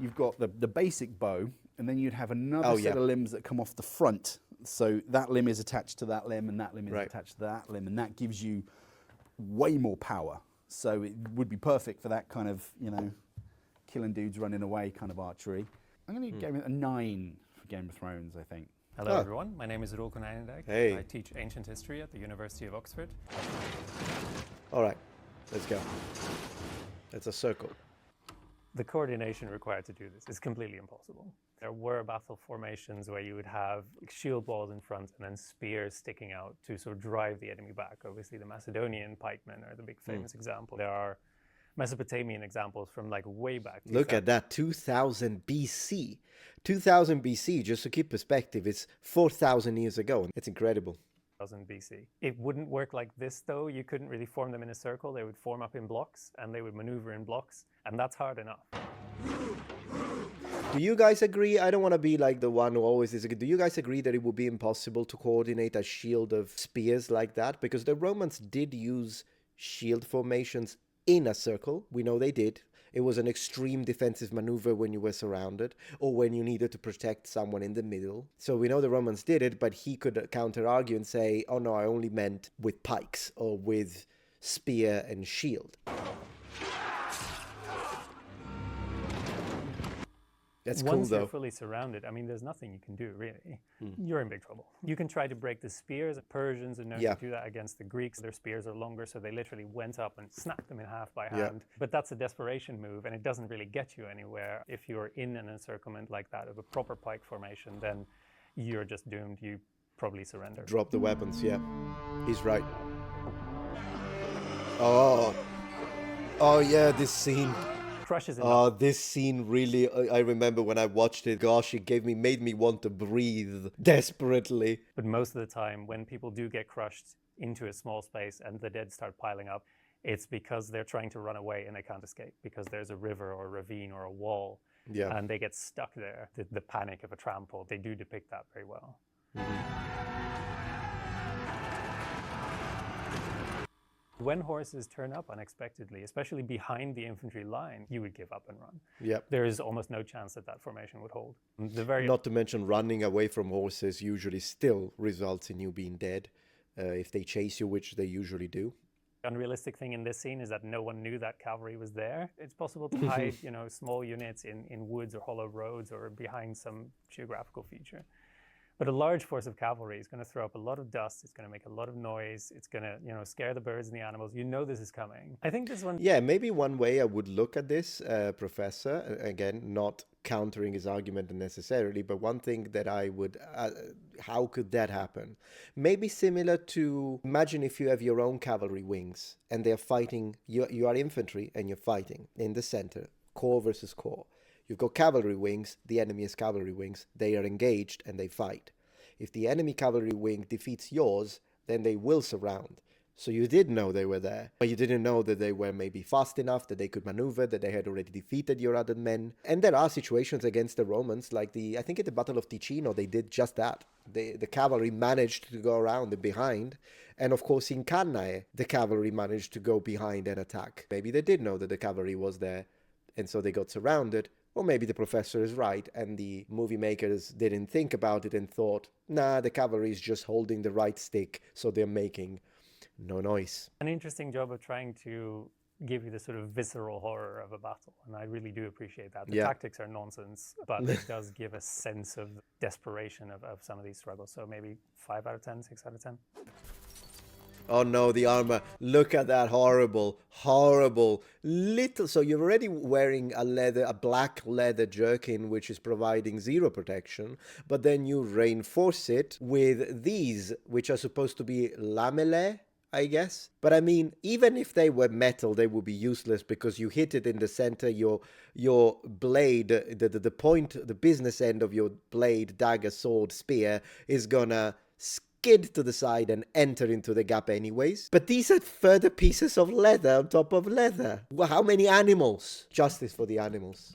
you've got the basic bow, and then you'd have another set of limbs that come off the front. So that limb is attached to that limb, and that limb is attached to that limb, and that gives you way more power. So it would be perfect for that kind of, killing dudes running away kind of archery. I'm going to give it a 9 for Game of Thrones, I think. Hello everyone, my name is Rolko Nijendijk. Hey. I teach ancient history at the University of Oxford. All right, let's go. It's a circle. The coordination required to do this is completely impossible. There were battle formations where you would have shield walls in front and then spears sticking out to sort of drive the enemy back. Obviously the Macedonian pikemen are the big famous example. There are Mesopotamian examples from like way back. Look at that, 2000 BC. 2000 BC, just to keep perspective, it's 4,000 years ago. It's incredible. BC. It wouldn't work like this though. You couldn't really form them in a circle. They would form up in blocks and they would maneuver in blocks, and that's hard enough. Do you guys agree? I don't want to be like the one who always disagree. Do you guys agree that it would be impossible to coordinate a shield of spears like that? Because the Romans did use shield formations in a circle. We know they did. It was an extreme defensive maneuver when you were surrounded or when you needed to protect someone in the middle. So we know the Romans did it, but he could counter-argue and say, oh no, I only meant with pikes or with spear and shield. That's cool, Once though. you're fully surrounded, I mean, there's nothing you can do, really. You're in big trouble. You can try to break the spears. Persians are known to do that against the Greeks. Their spears are longer, so they literally went up and snapped them in half by hand. But that's a desperation move, and it doesn't really get you anywhere. If you're in an encirclement like that of a proper pike formation, then you're just doomed. You probably surrender. Drop the weapons, yeah. He's right. Oh yeah, this scene. Crushes it Oh, up. this scene really, I remember when I watched it, gosh, it made me want to breathe desperately. But most of the time, when people do get crushed into a small space and the dead start piling up, it's because they're trying to run away and they can't escape because there's a river or a ravine or a wall and they get stuck there. The panic of a trample, they do depict that very well. When horses turn up unexpectedly, especially behind the infantry line, you would give up and run. Yep. There is almost no chance that that formation would hold. Not to mention running away from horses usually still results in you being dead if they chase you, which they usually do. Unrealistic thing in this scene is that no one knew that cavalry was there. It's possible to hide, small units in woods or hollow roads or behind some geographical feature. But a large force of cavalry is going to throw up a lot of dust. It's going to make a lot of noise. It's going to, scare the birds and the animals. You know this is coming. I think this one... Yeah, maybe one way I would look at this, Professor, again, not countering his argument necessarily, but one thing that I would... how could that happen? Maybe similar to... Imagine if you have your own cavalry wings and they're fighting... You are infantry and you're fighting in the center, corps versus corps. You've got cavalry wings, the enemy has cavalry wings, they are engaged and they fight. If the enemy cavalry wing defeats yours, then they will surround. So you did know they were there, but you didn't know that they were maybe fast enough, that they could maneuver, that they had already defeated your other men. And there are situations against the Romans, like I think at the Battle of Ticino, they did just that. The cavalry managed to go around and behind. And of course in Cannae, the cavalry managed to go behind and attack. Maybe they did know that the cavalry was there, and so they got surrounded. Or maybe the professor is right and the movie makers didn't think about it and thought, nah, the cavalry is just holding the right stick, so they're making no noise. An interesting job of trying to give you the sort of visceral horror of a battle, and I really do appreciate that. The tactics are nonsense, but it does give a sense of desperation of some of these struggles. So maybe 5 out of 10, 6 out of 10. Oh no, the armor. Look at that horrible little. So you're already wearing a black leather jerkin, which is providing 0 protection, but then you reinforce it with these, which are supposed to be lamellae, I guess. But I mean, even if they were metal, they would be useless because you hit it in the center, your blade, the point, the business end of your blade, dagger, sword, spear is gonna skid to the side and enter into the gap anyways. But these are further pieces of leather on top of leather. Well, how many animals? Justice for the animals.